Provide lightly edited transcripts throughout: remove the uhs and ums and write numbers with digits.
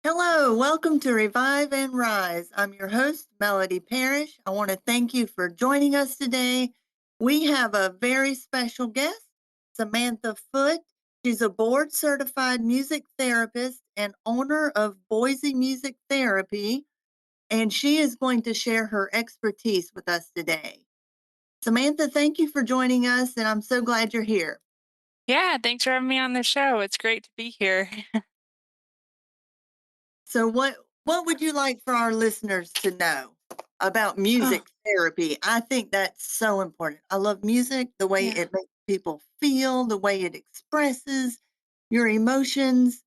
Hello, welcome to Revive and Rise. I'm your host, Melody Parrish. I want to thank you for joining us today. We have a very special guest, Samantha Foote. She's a board certified music therapist and owner of Boise Music Therapy, and she is going to share her expertise with us today. Samantha, thank you for joining us, and I'm so glad you're here. Yeah, thanks for having me on the show. It's great to be here. So what would you like for our listeners to know about Oh, music therapy? I think that's so important. I love music, the way yeah. it makes people feel, the way it expresses your emotions.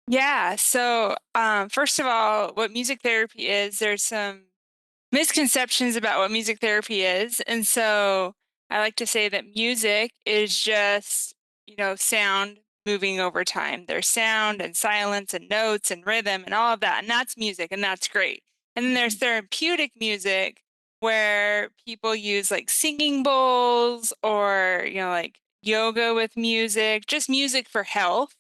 Yeah. First of all, what music therapy is, there's some misconceptions about what music therapy is. And so I like to say that music is just, sound moving over time. There's sound and silence and notes and rhythm and all of that. And that's music, and that's great. And then there's therapeutic music where people use like singing bowls or, like yoga with music, just music for health.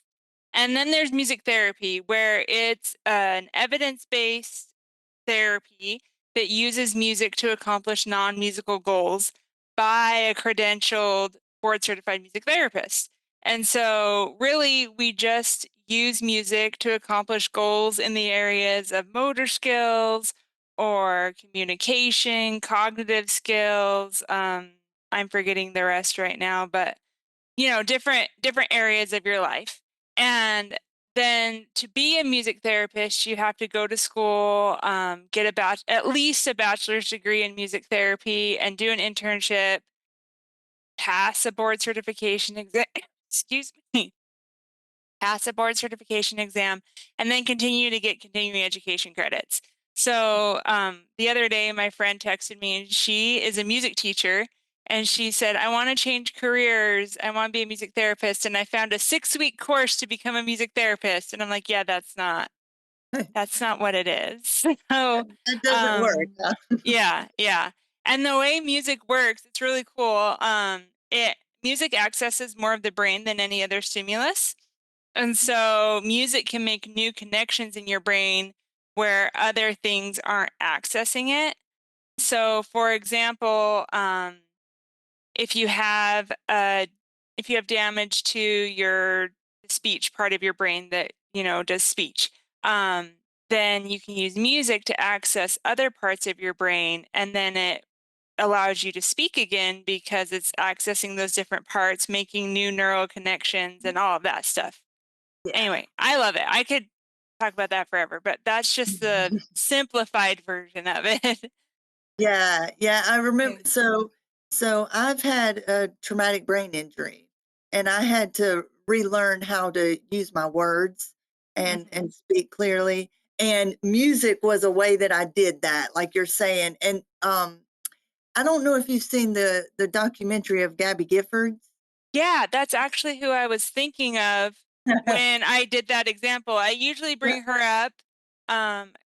And then there's music therapy where it's an evidence-based therapy that uses music to accomplish non-musical goals by a credentialed board certified music therapist. And so really we just use music to accomplish goals in the areas of motor skills or communication, cognitive skills. I'm forgetting the rest right now, but different areas of your life. And then to be a music therapist, you have to go to school, get at least a bachelor's degree in music therapy, and do an internship, pass a board certification exam. Excuse me. Pass a board certification exam, and then continue to get continuing education credits. So the other day, my friend texted me, and she is a music teacher, and she said, "I want to change careers. I want to be a music therapist, and I found a 6-week course to become a music therapist." And I'm like, "Yeah, that's not what it is." So, That doesn't work. um, yeah, yeah. And the way music works, it's really cool. It Music accesses more of the brain than any other stimulus. And so music can make new connections in your brain where other things aren't accessing it. So, for example, if you have if you have damage to your speech part of your brain that does speech, um, then you can use music to access other parts of your brain, and then it allows you to speak again because it's accessing those different parts, making new neural connections, and all of that stuff. Yeah. Anyway, I love it. I could talk about that forever, but that's just the simplified version of it. Yeah, yeah, I remember Yeah. so I've had a traumatic brain injury, and I had to relearn how to use my words Mhm. and speak clearly, and music was a way that I did that, like you're saying, and, I don't know if you've seen the documentary of Gabby Giffords? Yeah, that's actually who I was thinking of when I did that example. I usually bring her up.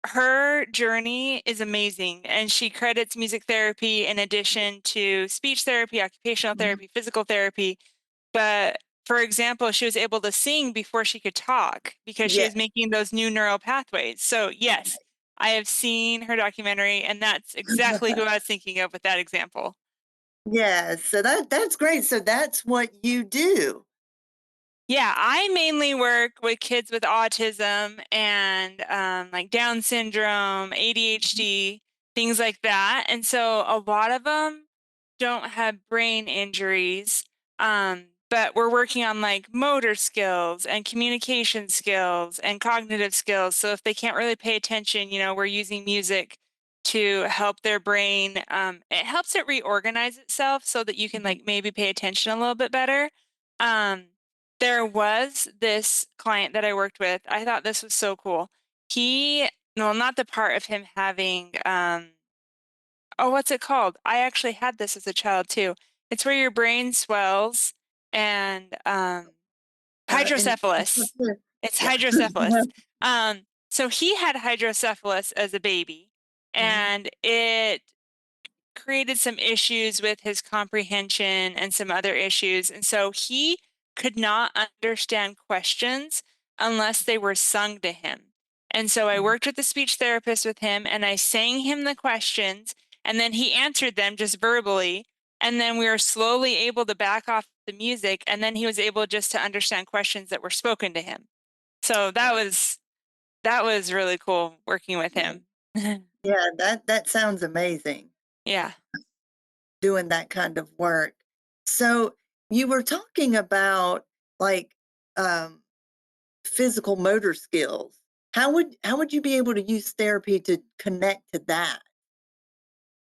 Her journey is amazing, and she credits music therapy in addition to speech therapy, occupational Mhm. therapy, physical therapy. But for example, she was able to sing before she could talk because she Yeah. was making those new neural pathways. So, yes, I have seen her documentary, and that's exactly who I was thinking of with that example. Yes, so that's great, so that's what you do. Yeah, I mainly work with kids with autism and like Down syndrome, ADHD, things like that. And so a lot of them don't have brain injuries, but we're working on like motor skills and communication skills and cognitive skills. So if they can't really pay attention, we're using music to help their brain. It helps it reorganize itself so that you can Mhm. like maybe pay attention a little bit better. Um, there was this client that I worked with. I thought this was so cool. He, well, not the part of him having, oh, what's it called? I actually had this as a child too. It's where your brain swells and And hydrocephalus. It's yeah. hydrocephalus. So he had hydrocephalus as a baby, Mhm. and it created some issues with his comprehension and some other issues. And so he could not understand questions unless they were sung to him. And so I Mhm. worked with the speech therapist with him and I sang him the questions and then he answered them just verbally. And then we were slowly able to back off the music and then he was able just to understand questions that were spoken to him. So Wow. that was really cool working with Yeah. him. Yeah, that sounds amazing, Yeah. doing that kind of work. So, you were talking about, like, um, physical motor skills. How would you be able to use therapy to connect to that?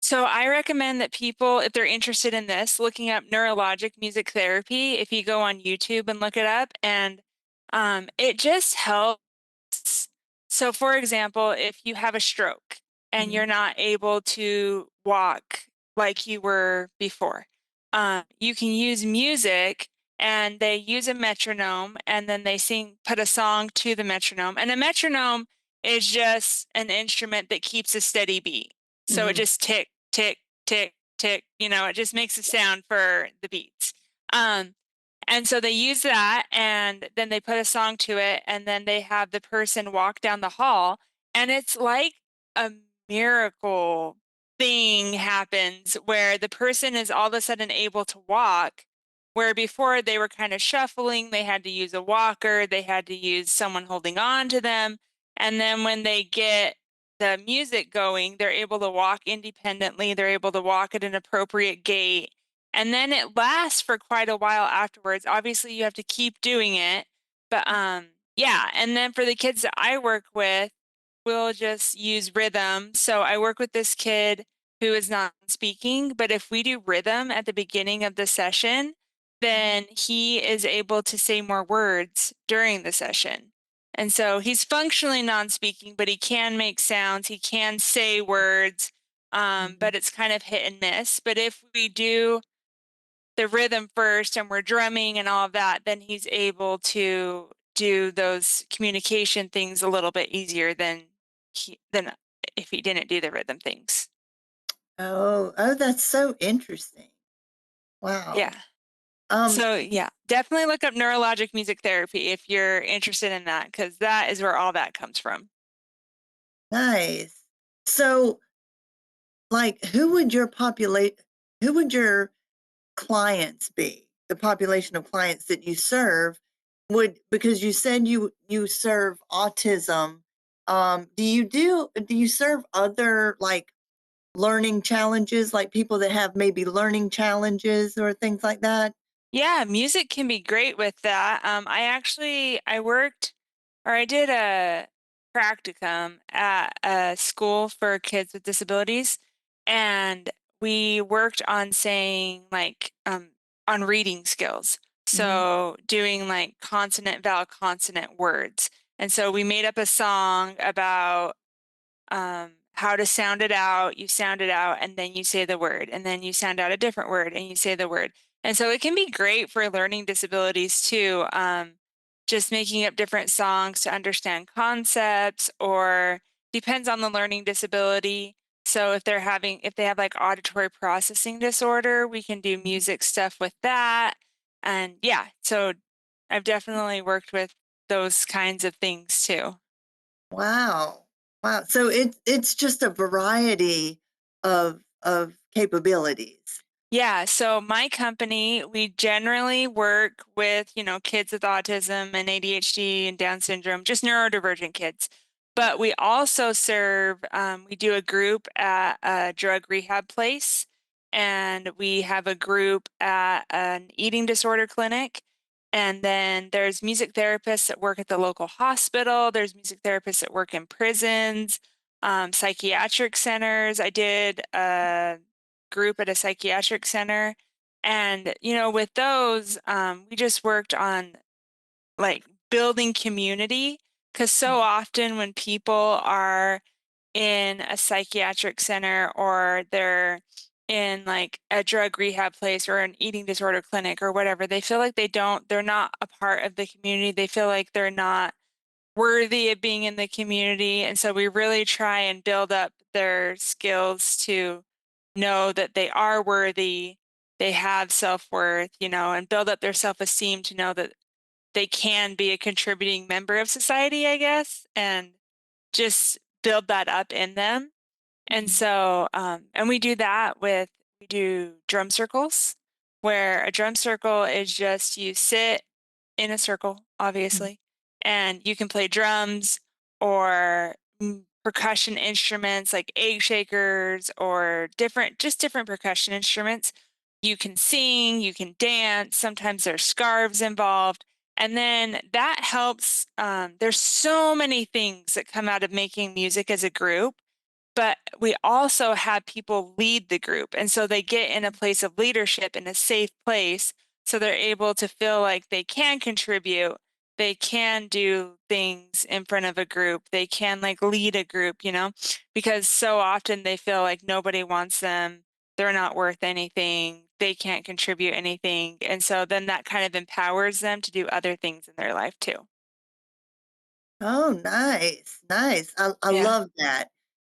So I recommend that people, if they're interested in this, looking up neurologic music therapy, if you go on YouTube and look it up, and it just helps. So, for example, if you have a stroke and Mhm, you're not able to walk like you were before, you can use music and they use a metronome and then they put a song to the metronome. And a metronome is just an instrument that keeps a steady beat. So it mhm, just tick, tick, tick, tick, it just makes a sound for the beats. Um, and so they use that and then they put a song to it and then they have the person walk down the hall and it's like a miracle thing happens where the person is all of a sudden able to walk where before they were kind of shuffling, they had to use a walker, they had to use someone holding on to them. And then when they get the music going, they're able to walk independently, they're able to walk at an appropriate gait and then it lasts for quite a while afterwards. Obviously, you have to keep doing it, but yeah. And then for the kids that I work with, we'll just use rhythm. So I work with this kid who is not speaking, but if we do rhythm at the beginning of the session, mhm, then he is able to say more words during the session. And so he's functionally non-speaking, but he can make sounds, he can say words, mhm. but it's kind of hit and miss. But if we do the rhythm first and we're drumming and all of that, then he's able to do those communication things a little bit easier than if he didn't do the rhythm things. Oh, that's so interesting. Yeah. Wow. Um, So yeah, definitely look up neurologic music therapy if you're interested in that, because that is where all that comes from. nice. So, like, who would your clients be? The population of clients that you serve would because you said you serve autism. Do you serve other, like, learning challenges, like people that have maybe learning challenges or things like that? Yeah, music can be great with that. I worked or I did a practicum at a school for kids with disabilities, and we worked on saying on reading skills. Mhm, So doing like consonant, vowel, consonant words. And so we made up a song about how to sound it out. You sound it out and then you say the word, and then you sound out a different word and you say the word. And so it can be great for learning disabilities too. Just making up different songs to understand concepts or depends on the learning disability. So if they have like auditory processing disorder, we can do mhm. music stuff with that. And yeah, so I've definitely worked with those kinds of things too. Wow. Wow. So it's just a variety of capabilities. Yeah, so my company, we generally work with, kids with autism and ADHD and Down syndrome, just neurodivergent kids. But we also we do a group at a drug rehab place, and we have a group at an eating disorder clinic. And then there's music therapists that work at the local hospital. There's music therapists that work in prisons, psychiatric centers. I did group at a psychiatric center. And, with those, we just worked on like building community because so Mhm, often when people are in a psychiatric center or they're in like a drug rehab place or an eating disorder clinic or whatever, they feel like they're not a part of the community. They feel like they're not worthy of being in the community. And so we really try and build up their skills to know that they are worthy, they have self-worth, and build up their self-esteem to know that they can be a contributing member of society, I guess, and just build that up in them. And Mhm. so, and we do that with, we do drum circles, where a drum circle is just you sit in a circle, Mhm. obviously, and you can play drums or percussion instruments like egg shakers or just different percussion instruments. You can sing, you can dance, sometimes there's scarves involved. And then that helps. There's so many things that come out of making music as a group, but we also have people lead the group. And so they get in a place of leadership in a safe place. So they're able to feel like they can contribute. They can do things in front of a group. They can like lead a group, because so often they feel like nobody wants them. They're not worth anything. They can't contribute anything. And so then that kind of empowers them to do other things in their life too. Oh, nice, nice. I Yeah. love that.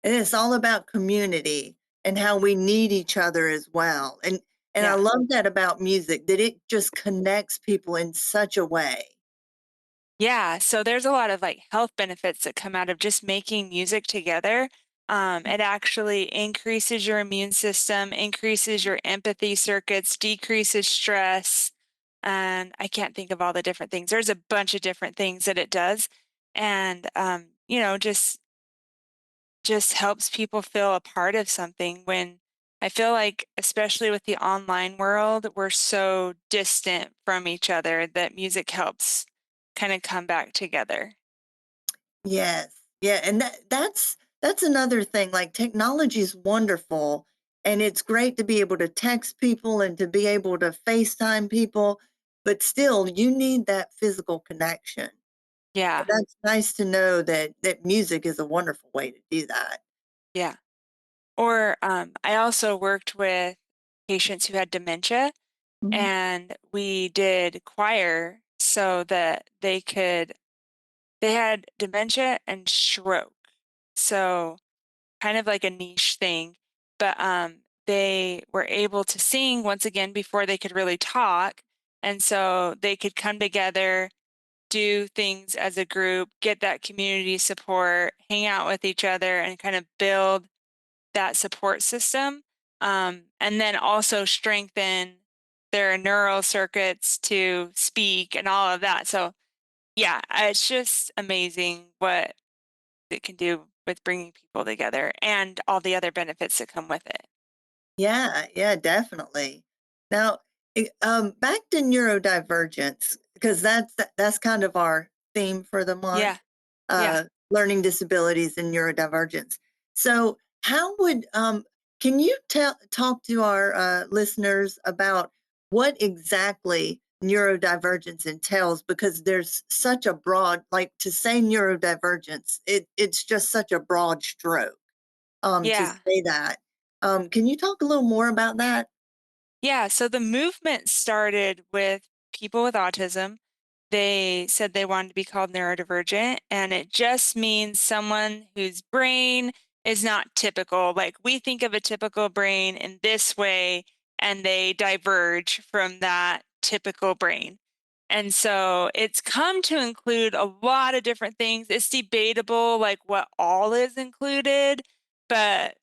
And it's all about community and how we need each other as well. And I Yeah. love that about music, that it just connects people in such a way. Yeah, so there's a lot of like health benefits that come out of just making music together. It actually increases your immune system, increases your empathy circuits, decreases stress, and I can't think of all the different things. There's a bunch of different things that it does, and just helps people feel a part of something. When I feel like, especially with the online world, we're so distant from each other that music helps kind of come back together. Yes. Yeah, and that's another thing, like, technology is wonderful, and it's great to be able to text people and to be able to FaceTime people, but still, you need that physical connection. And Yeah, that's nice to know that music is a wonderful way to do that. yeah. Or I also worked with patients who had dementia, Mhm. and we did choir so that they had dementia and stroke. So kind of like a niche thing, but they were able to sing once again before they could really talk. And so they could come together, do things as a group, get that community support, hang out with each other, and kind of build that support system. And then also strengthen their neural circuits to speak and all of that. So, yeah, it's just amazing what it can do with bringing people together and all the other benefits that come with it. Yeah, yeah, definitely. Now, back to neurodivergence, because that's kind of our theme for the month, Yeah, yeah, learning disabilities and neurodivergence. So, how would can you talk to our listeners about what exactly neurodivergence entails? Because there's such a broad, like to say neurodivergence, it's just such a broad stroke to yeah. say that. Can you talk a little more about that? Yeah, so the movement started with people with autism. They said they wanted to be called neurodivergent, and it just means someone whose brain is not typical. Like we think of a typical brain in this way, and they diverge from that typical brain. And so it's come to include a lot of different things. It's debatable, like what all is included, but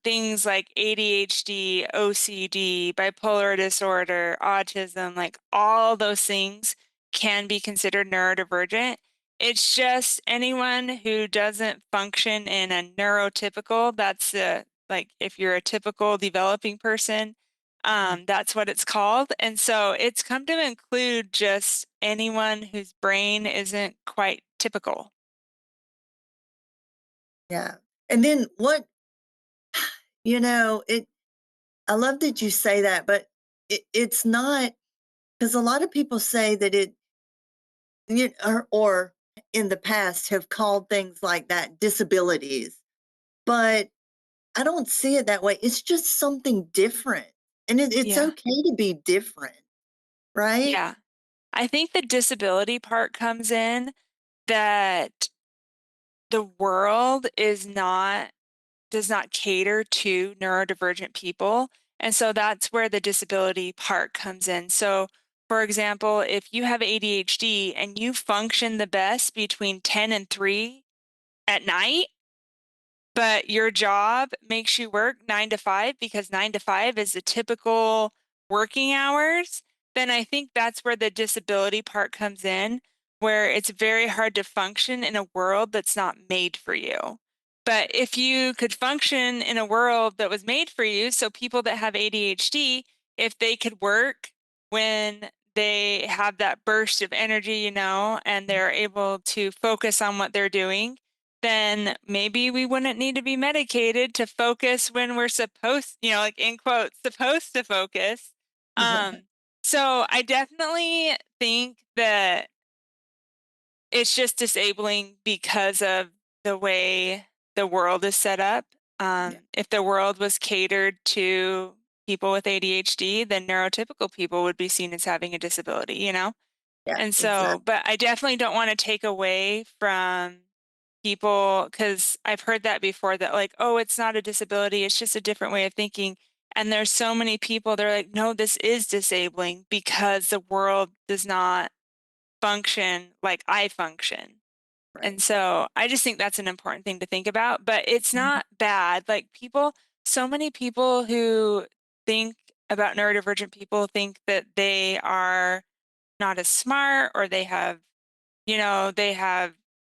things like ADHD, OCD, bipolar disorder, autism, like all those things can be considered neurodivergent. It's just anyone who doesn't function in a neurotypical, that's like if you're a typical developing person, Mhm. that's what it's called. And so it's come to include just anyone whose brain isn't quite typical. Yeah. And then it I love that you say that, but it's not because a lot of people say that or in the past have called things like that disabilities, but I don't see it that way. It's just something different. And it's Yeah. okay to be different, right? Yeah. I think the disability part comes in that the world does not cater to neurodivergent people. And so that's where the disability part comes in. So For example, if you have ADHD and you function the best between 10 and 3 at night, but your job makes you work 9 to 5 because 9 to 5 is the typical working hours, then I think that's where the disability part comes in, where it's very hard to function in a world that's not made for you. But if you could function in a world that was made for you, so people that have ADHD, if they could work when they have that burst of energy, and they're able to focus on what they're doing, then maybe we wouldn't need to be medicated to focus when we're supposed, like in quotes, supposed to focus. Um, so I definitely think that it's just disabling because of the way the world is set up. Yeah, If the world was catered to people with ADHD, then neurotypical people would be seen as having a disability. yeah, And so, exactly. but I definitely don't want to take away from people because I've heard that before that, like, oh, it's not a disability, it's just a different way of thinking. And there's so many people, they're like, no, this is disabling because the world does not function like I function. And Right. so I just think that's an important thing to think about, but it's Mhm. not bad. Like so many people who think about neurodivergent people think that they are not as smart or they have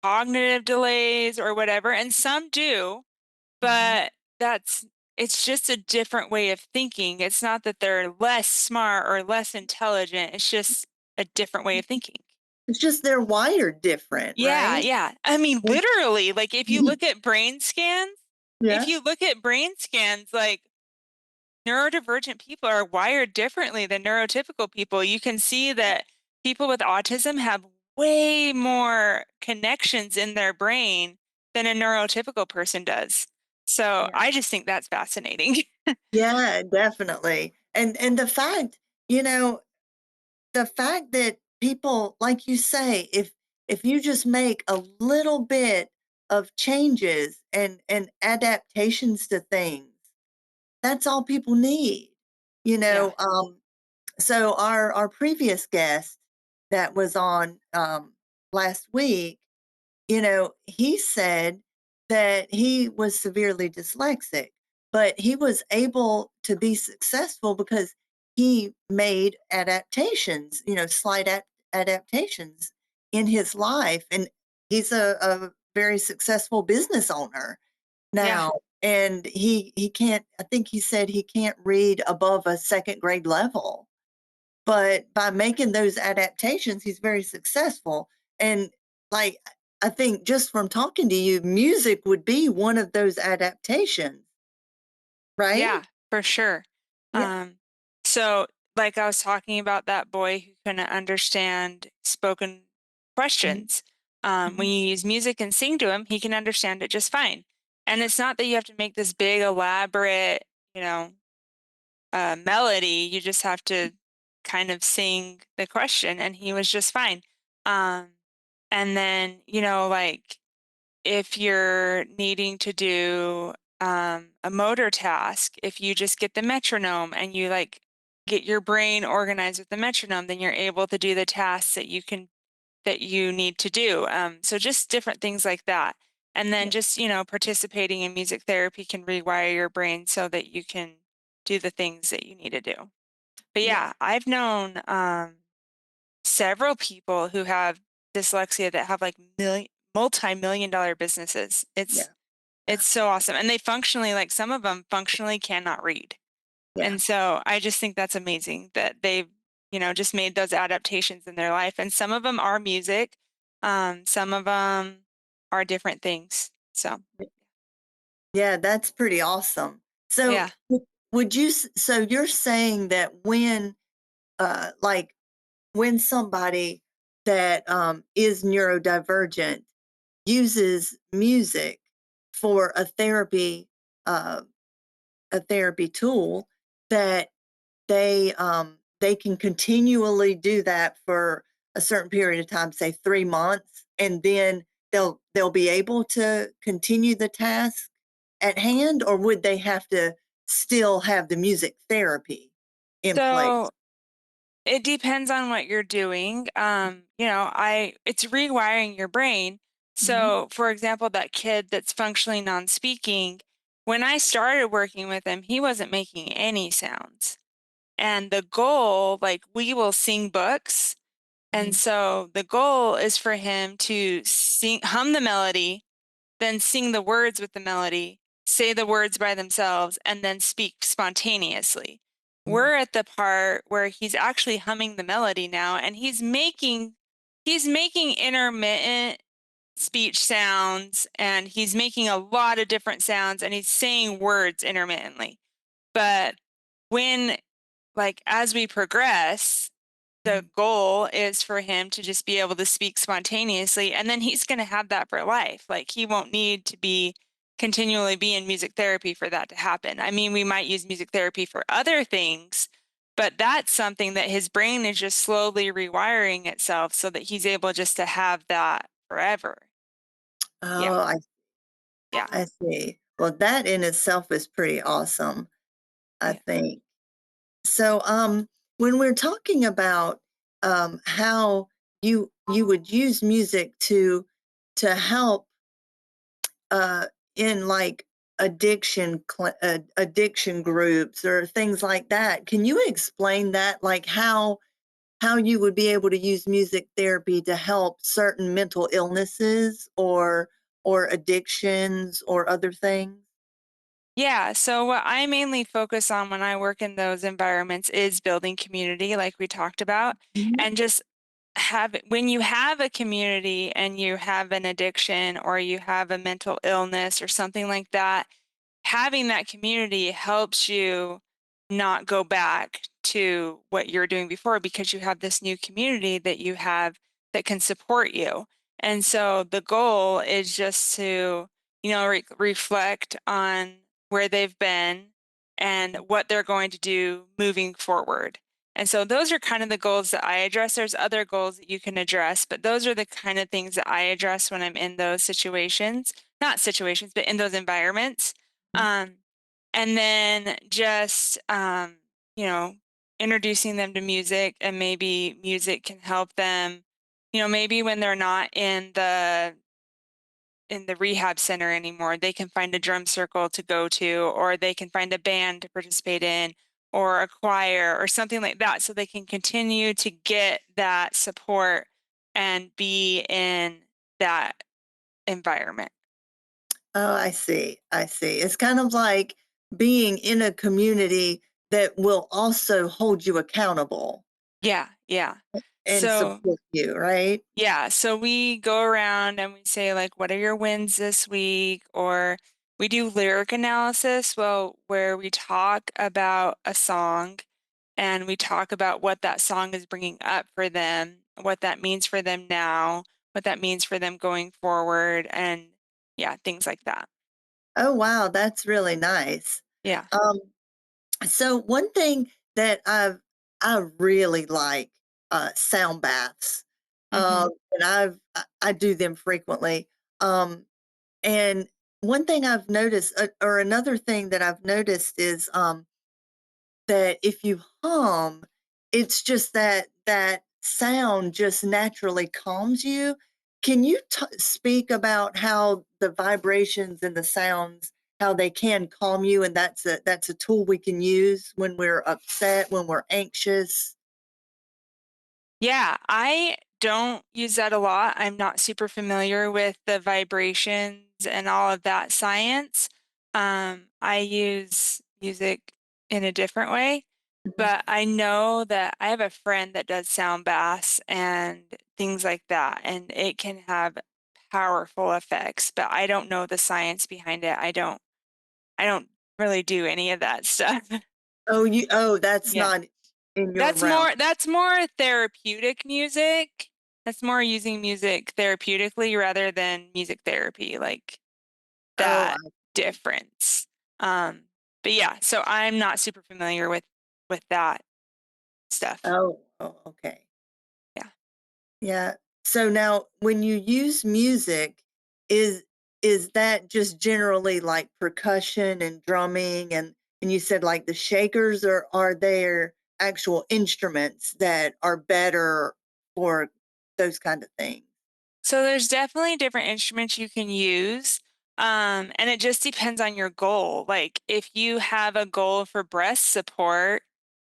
cognitive delays or whatever, and some do, Mhm. but that's it's just a different way of thinking. It's not that they're less smart or less intelligent. It's just a different way of thinking. It's just they're wired different, Yeah, right? yeah. I mean, And literally, like if yeah, you look at brain scans, like neurodivergent people are wired differently than neurotypical people. You can see that people with autism have way more connections in their brain than a neurotypical person does. So yeah. I just think that's fascinating. Yeah, definitely. And you know, the fact that people, like you say, if you just make a little bit of changes and adaptations to things, that's all people need. You Yeah, know, so our previous guest that was on last week, he said that he was severely dyslexic, but he was able to be successful because he made adaptations, slight adaptations in his life. And he's a very successful business owner yeah, now. And he can't, I think he said he can't read above a second grade level, but by making those adaptations, he's very successful. And like, I think just from talking to you, music would be one of those adaptations, right? yeah, for sure. Yeah. Um, so like I was talking about that boy who couldn't understand spoken Mhm, questions. When mhm, you use music and sing to him, he can understand it just fine. And it's not that you have to make this big, elaborate, you know, melody. You just have to kind of sing the question, and he was just fine. Um, and then, like if you're needing to do a motor task, if you just get the metronome and you like get your brain organized with the metronome, then you're able to do the tasks that you need to do. So just different things like that. And then yeah, just, participating in music therapy can rewire your brain so that you can do the things that you need to do. But yeah, yeah, I've known several people who have dyslexia that have like multi-million dollar businesses. yeah, It's so awesome. And they functionally, like some of them functionally cannot read. yeah, And so I just think that's amazing that they've, just made those adaptations in their life. And some of them are music. Some of them are different things. So yeah. That's pretty awesome. So, yeah, would you? So you're saying that like, when somebody that is neurodivergent uses music for uh, a therapy tool, that they can continually do that for a certain period of time, say 3 months, and then they'll be able to continue the task at hand, or would they have to still have the music therapy in so place? It depends on what you're doing. It's rewiring your brain. Mhm, So, for example, that kid that's functionally non-speaking, when I started working with him, he wasn't making any sounds. And the goal, like we will sing books. And mhm, so the goal is for him to hum the melody, then sing the words with the melody, say the words by themselves, and then speak spontaneously. mhm, We're at the part where he's actually humming the melody now, and he's making intermittent speech sounds, and he's making a lot of different sounds, and he's saying words intermittently. But when as we progress, the mhm. goal is for him to just be able to speak spontaneously, and then he's going to have that for life. Like he won't need to be continually be in music therapy for that to happen. I mean, we might use music therapy for other things, but that's something that his brain is just slowly rewiring itself so that he's able just to have that forever. Yeah. Oh, Yeah. I see. Well, that in itself is pretty awesome, I Yeah. think. So, when we're talking about how you would use music to help uh, in like addiction groups or things like that, can you explain that? Like how you would be able to use music therapy to help certain mental illnesses or addictions or other things? Yeah, so what I mainly focus on when I work in those environments is building community, like we talked about, Mhm, and just when you have a community and you have an addiction or you have a mental illness or something like that, having that community helps you not go back to what you're doing before because you have this new community that you have that can support you. And so the goal is just to, reflect on where they've been and what they're going to do moving forward. And so those are kind of the goals that I address. There's other goals that you can address, but those are the kind of things that I address when I'm in those situations, not situations, but in those environments. mhm. Um, and then just, you know, introducing them to music, and maybe music can help them, maybe when they're not in the rehab center anymore, they can find a drum circle to go to, or they can find a band to participate in, or a choir, or something like that, so they can continue to get that support and be in that environment. Oh, I see. I see. It's kind of like being in a community that will also hold you accountable Yeah, yeah. and So support you, right? yeah, so we go around and we say, like, what are your wins this week? Or we do lyric analysis, well, where we talk about a song and we talk about what that song is bringing up for them, what that means for them now, what that means for them going forward, and yeah, things like that. Oh, wow, that's really nice. Yeah. Um, so one thing that I really like sound baths. Hmm. And I do them frequently. Um, and one thing I've noticed, or another thing that I've noticed is that if you hum, it's just that sound just naturally calms you. Can you speak about how the vibrations and the sounds, how they can calm you, and that's a tool we can use when we're upset, when we're anxious? Yeah, I don't use that a lot. I'm not super familiar with the vibrations and all of that science. I use music in a different way, Mhm. but I know that I have a friend that does sound baths and things like that, and it can have powerful effects, but I don't know the science behind it. I don't really do any of that stuff. Oh, that's Yeah. not in your That's realm. more that's more therapeutic music. That's more using music therapeutically rather than music therapy, like Oh, that difference. Um, but yeah, so I'm not super familiar with that stuff. oh, okay. Yeah. Yeah. So now when you use music, is is that just generally like percussion and drumming and you said like the shakers, or are there actual instruments that are better for those kind of things? So there's definitely different instruments you can use. And it just depends on your goal. Like if you have a goal for breast support,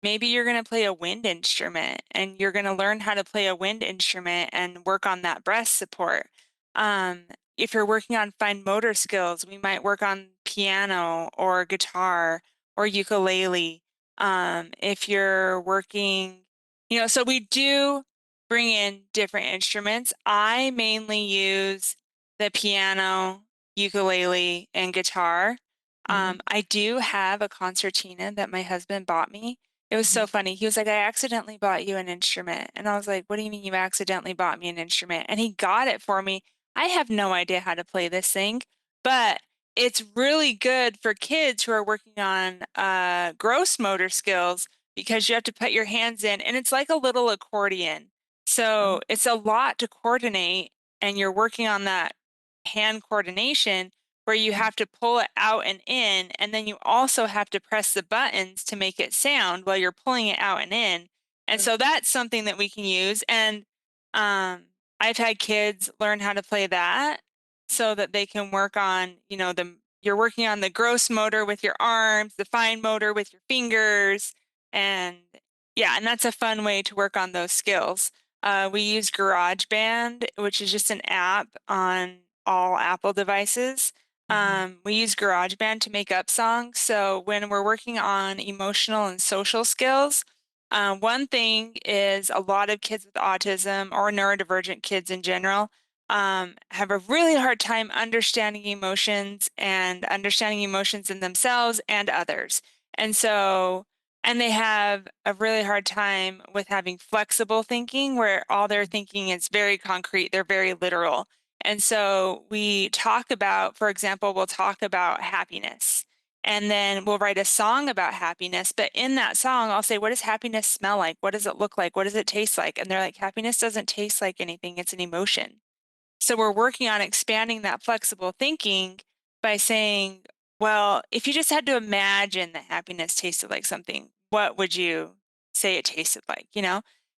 maybe you're going to play a wind instrument and you're going to learn how to play a wind instrument and work on that breast support. Um, if you're working on fine motor skills, we might work on piano or guitar or ukulele. If you're working, so we do bring in different instruments. I mainly use the piano, ukulele, and guitar. Mhm, I do have a concertina that my husband bought me. It was so mhm, funny. He was like, I accidentally bought you an instrument. And I was like, what do you mean you accidentally bought me an instrument? And he got it for me. I have no idea how to play this thing, but it's really good for kids who are working on gross motor skills because you have to put your hands in, and it's like a little accordion. So uh-huh, it's a lot to coordinate, and you're working on that hand coordination where you mhm, have to pull it out and in, and then you also have to press the buttons to make it sound while you're pulling it out and in. And uh, so that's something that we can use. And um, I've had kids learn how to play that so that they can work on, you're working on the gross motor with your arms, the fine motor with your fingers, and yeah, and that's a fun way to work on those skills. We use GarageBand, which is just an app on all Apple devices. mhm, We use GarageBand to make up songs. So when we're working on emotional and social skills, one thing is a lot of kids with autism or neurodivergent kids in general have a really hard time understanding emotions and understanding emotions in themselves and others. And so, and they have a really hard time with having flexible thinking where all their thinking is very concrete, they're very literal. And so we talk about, for example, we'll talk about happiness and then we'll write a song about happiness. But in that song, I'll say, what does happiness smell like? What does it look like? What does it taste like? And they're like, happiness doesn't taste like anything, it's an emotion. So we're working on expanding that flexible thinking by saying, well, if you just had to imagine that happiness tasted like something, what would you say it tasted like,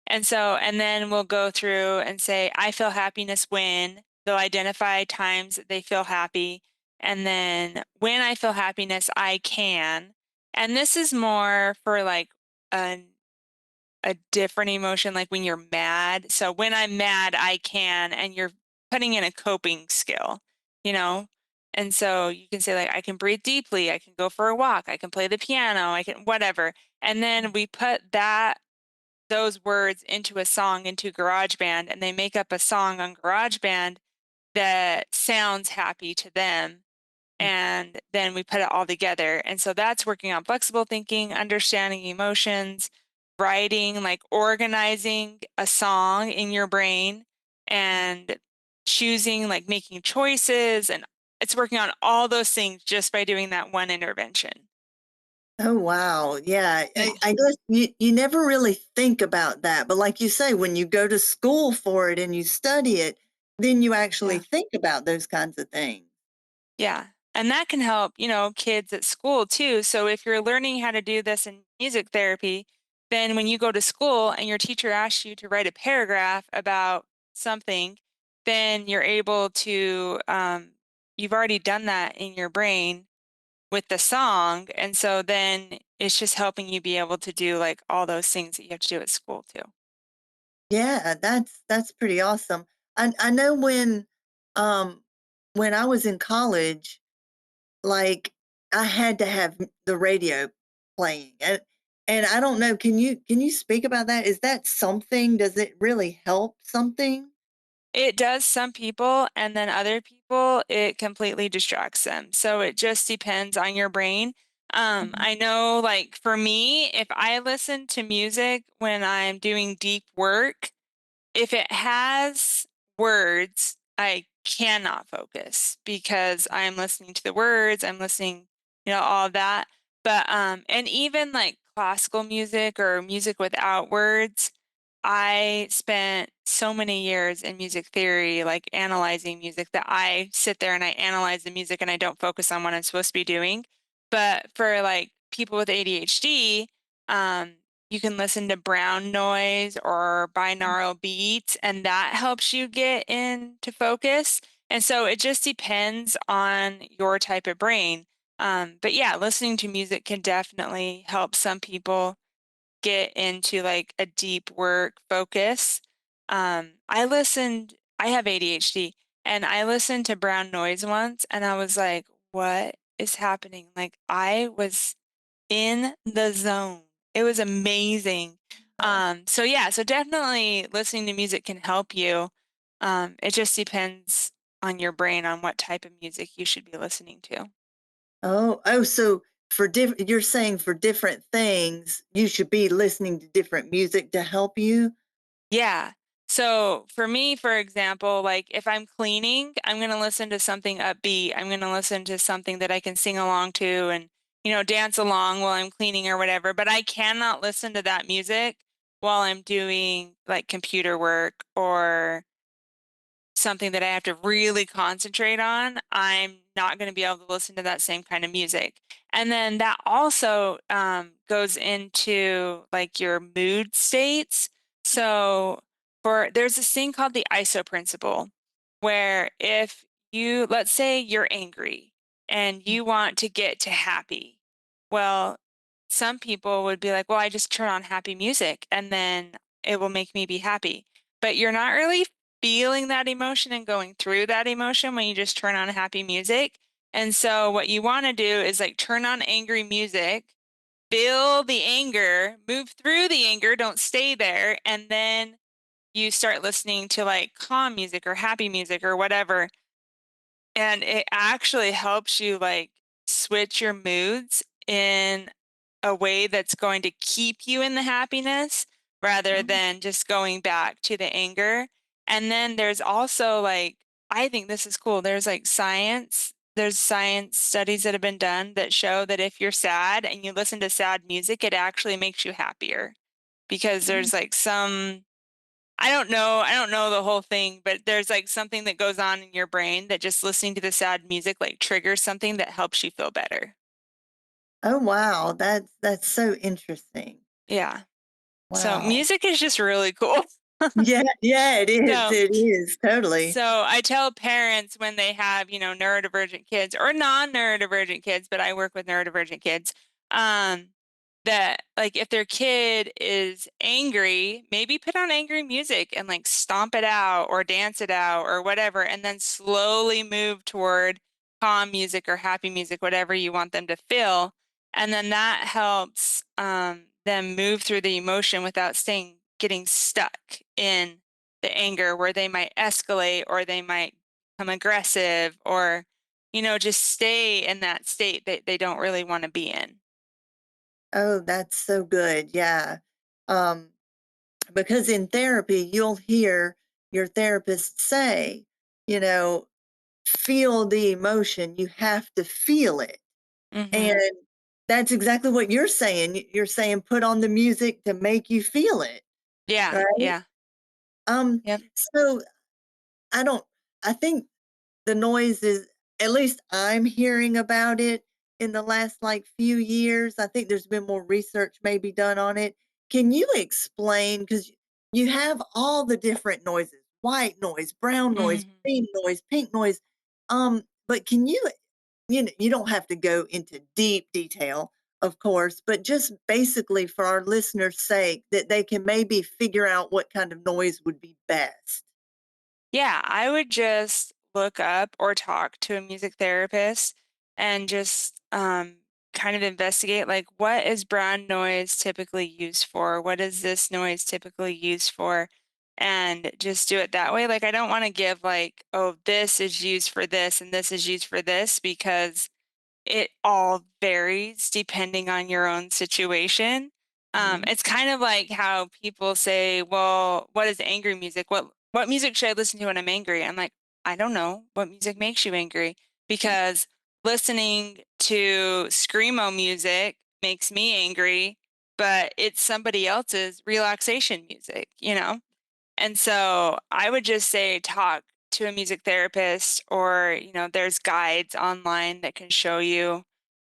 And so, and then we'll go through and say, I feel happiness when they'll identify times that they feel happy. And then when I feel happiness, I can. And this is more for like an a different emotion, like when you're mad. So when I'm mad, I can, and you're putting in a coping skill, you know? And so you can say, like, I can breathe deeply, I can go for a walk, I can play the piano, I can whatever. And then we put those words into a song into GarageBand, and they make up a song on GarageBand that sounds happy to them, mhm. and then we put it all together. And so that's working on flexible thinking, understanding emotions, writing, like organizing a song in your brain and choosing, like making choices. And it's working on all those things just by doing that one intervention. Oh, wow. Yeah. Yeah. I guess you never really think about that. But like you say, when you go to school for it and you study it, then you actually Yeah. think about those kinds of things. Yeah. And that can help, kids at school too. So if you're learning how to do this in music therapy, then when you go to school and your teacher asks you to write a paragraph about something, then you're able to, you've already done that in your brain with the song. And so then it's just helping you be able to do like all those things that you have to do at school too. Yeah, that's pretty awesome. I know um when I was in college, like I had to have the radio playing. And I don't know, can you speak about that? Is that something? Does it really help something? It does some people, and then other people, it completely distracts them. So it just depends on your brain. Mhm, I know, like for me, if I listen to music when I'm doing deep work, if it has words, I cannot focus because I'm listening to the words, I'm listening, all of that. But and even like classical music or music without words, I spent so many years in music theory, like analyzing music that I sit there and I analyze the music and I don't focus on what I'm supposed to be doing. But for like people with ADHD, you can listen to brown noise or binaural beats, and that helps you get into focus. And so it just depends on your type of brain. But yeah, listening to music can definitely help some people get into like a deep work focus. I have ADHD, and I listened to brown noise once, and I was like, what is happening? Like, I was in the zone. It was amazing. Uh, So yeah, so definitely listening to music can help you. It just depends on your brain on what type of music you should be listening to. so you're saying for different things, you should be listening to different music to help you? Yeah. So for me, for example, like if I'm cleaning, I'm going to listen to something upbeat. I'm going to listen to something that I can sing along to and, dance along while I'm cleaning or whatever. But I cannot listen to that music while I'm doing like computer work or something that I have to really concentrate on. I'm not going to be able to listen to that same kind of music. And then that also goes into like your mood states. So there's this thing called the ISO principle, where if let's say you're angry and you want to get to happy, well, some people would be like, well, I just turn on happy music and then it will make me be happy. But you're not really feeling that emotion and going through that emotion when you just turn on happy music. And so what you want to do is like turn on angry music, feel the anger, move through the anger, don't stay there, and then you start listening to like calm music or happy music or whatever. And it actually helps you like switch your moods in a way that's going to keep you in the happiness rather Oh, than just going back to the anger. And then there's also like, I think this is cool. There's science studies that have been done that show that if you're sad and you listen to sad music, it actually makes you happier because oh. there's like I don't know the whole thing, but there's like something that goes on in your brain that just listening to the sad music like triggers something that helps you feel better. Oh, wow, that's so interesting. Yeah. So Wow. music is just really cool. Yeah, yeah, So it is, totally. So I tell parents when they have, neurodivergent kids or non-neurodivergent kids, but I work with neurodivergent kids, um, that like if their kid is angry, maybe put on angry music and like stomp it out or dance it out or whatever, and then slowly move toward calm music or happy music, whatever you want them to feel. And then that helps them move through the emotion without getting stuck in the anger where they might escalate or they might become aggressive or, just stay in that state that they don't really want to be in. Oh, that's so good, yeah. Um, because in therapy, you'll hear your therapist say, you know, "Feel the emotion, you have to feel it." Hmm. And that's exactly what you're saying. You're saying put on the music to make you feel it, Yeah. right? Yeah. Um, Yep. so I don't I think the noise is at least I'm hearing about it in the last, like, few years. I think there's been more research maybe done on it. Can you explain? Because you have all the different noises, white noise, brown noise, Hmm. green noise, pink noise, but can you don't have to go into deep detail, of course, but just basically for our listeners' sake, that they can maybe figure out what kind of noise would be best. Yeah. I would just look up or talk to a music therapist and just kind of investigate like what is brown noise typically used for? What is this noise typically used for? And just do it that way. Like, I don't want to give like, oh, this is used for this and this is used for this because it all varies depending on your own situation. Mhm. It's kind of like how people say, "Well, what is angry music? What music should I listen to when I'm angry?" I'm like, "I don't know. What music makes you angry?" Because listening to screamo music makes me angry, but it's somebody else's relaxation music. And so I would just say talk to a music therapist or, there's guides online that can show you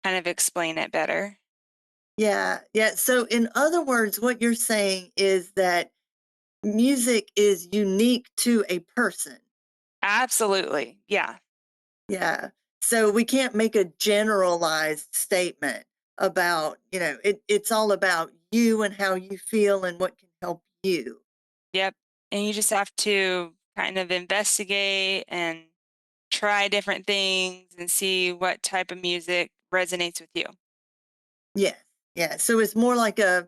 kind of explain it better. Yeah, yeah. So, in other words, what you're saying is that music is unique to a person. Absolutely. Yeah. Yeah. So we can't make a generalized statement about, it's all about you and how you feel and what can help you. Yep. And you just have to kind of investigate and try different things and see what type of music resonates with you. Yes. Yeah. So it's more like a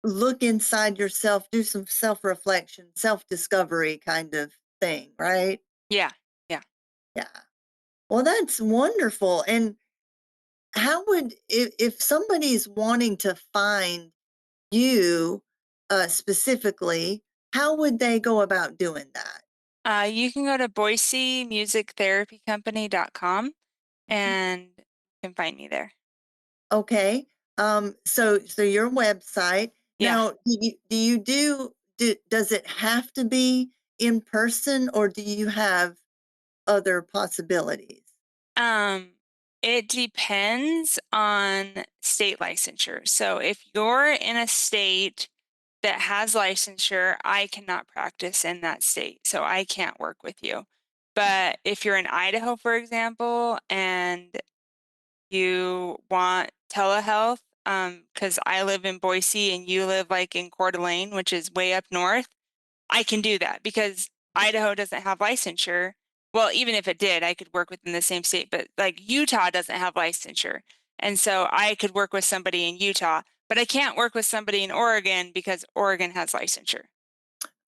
look inside yourself, do some self reflection, self discovery kind of thing, right? Yeah. Yeah. Yeah. Well, that's wonderful. And how would, if somebody's wanting to find you specifically, how would they go about doing that? You can go to boisemusictherapycompany.com Mhm. and you can find me there. Okay. So your website. Yeah. Now, does it have to be in person or do you have other possibilities? Um, it depends on state licensure. So if you're in a state that has licensure, I cannot practice in that state. So I can't work with you. But if you're in Idaho, for example, and you want telehealth, because I live in Boise and you live like in Coeur d'Alene, which is way up north, I can do that because Idaho doesn't have licensure. Well, even if it did, I could work within the same state, but like Utah doesn't have licensure. And so I could work with somebody in Utah, but I can't work with somebody in Oregon because Oregon has licensure.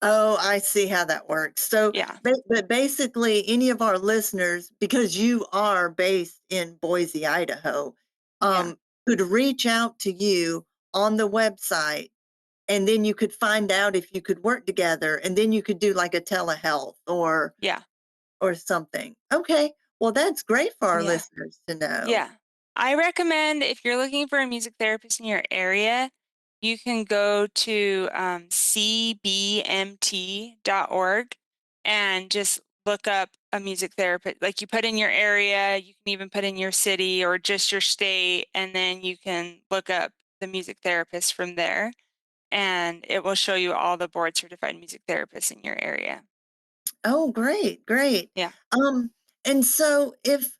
Oh, I see how that works. So, Yeah. but basically, any of our listeners, because you are based in Boise, Idaho, Yeah. could reach out to you on the website, and then you could find out if you could work together, and then you could do like a telehealth Yeah. or something. Okay, well, that's great for our Yeah. listeners to know. Yeah. I recommend if you're looking for a music therapist in your area, you can go to cbmt.org and just look up a music therapist. Like you put in your area, you can even put in your city or just your state, and then you can look up the music therapist from there, and it will show you all the board certified music therapists in your area. Oh, great, great. Yeah. Um, and so if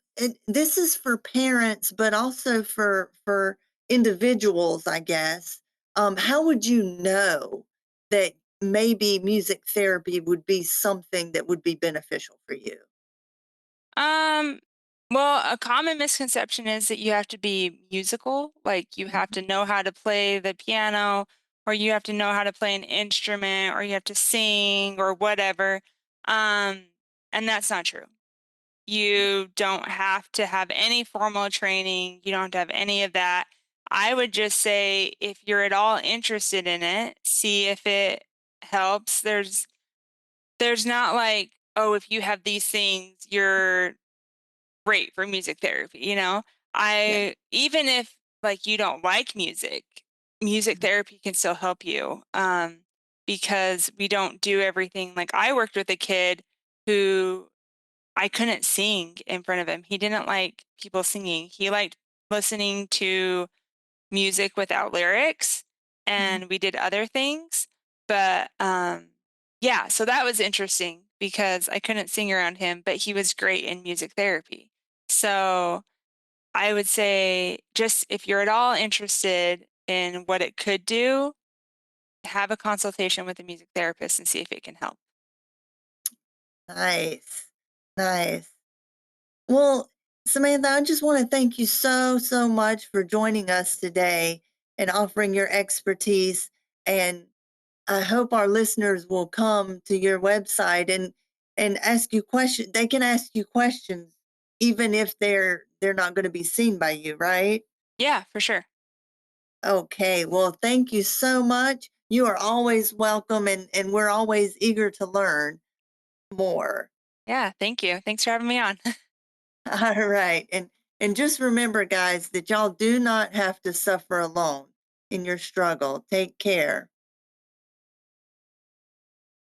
this is for parents, but also for individuals, I guess, how would you know that maybe music therapy would be something that would be beneficial for you? Um, well, a common misconception is that you have to be musical, like you have Mhm. to know how to play the piano, or you have to know how to play an instrument, or you have to sing, or whatever. Um, and that's not true. You don't have to have any formal training. You don't have to have any of that. I would just say if you're at all interested in it, see if it helps. There's not like, oh, if you have these things, you're great for music therapy, you know? Yeah. I even if, like, you don't like music, music Mhm. therapy can still help you, because we don't do everything like, I worked with a kid who I couldn't sing in front of him. He didn't like people singing. He liked listening to music without lyrics, Mhm. and we did other things, but, yeah, so that was interesting because I couldn't sing around him, but he was great in music therapy. So, I would say just if you're at all interested in what it could do, have a consultation with a music therapist and see if it can help. Nice. Nice. Well, Samantha, I just want to thank you so, so much for joining us today and offering your expertise. And I hope our listeners will come to your website and ask you questions. They can ask you questions even if they're not going to be seen by you, right? Yeah, for sure. Okay. Well, thank you so much. You are always welcome and we're always eager to learn more. Yeah, thank you. Thanks for having me on. All right. And just remember guys that y'all do not have to suffer alone in your struggle. Take care.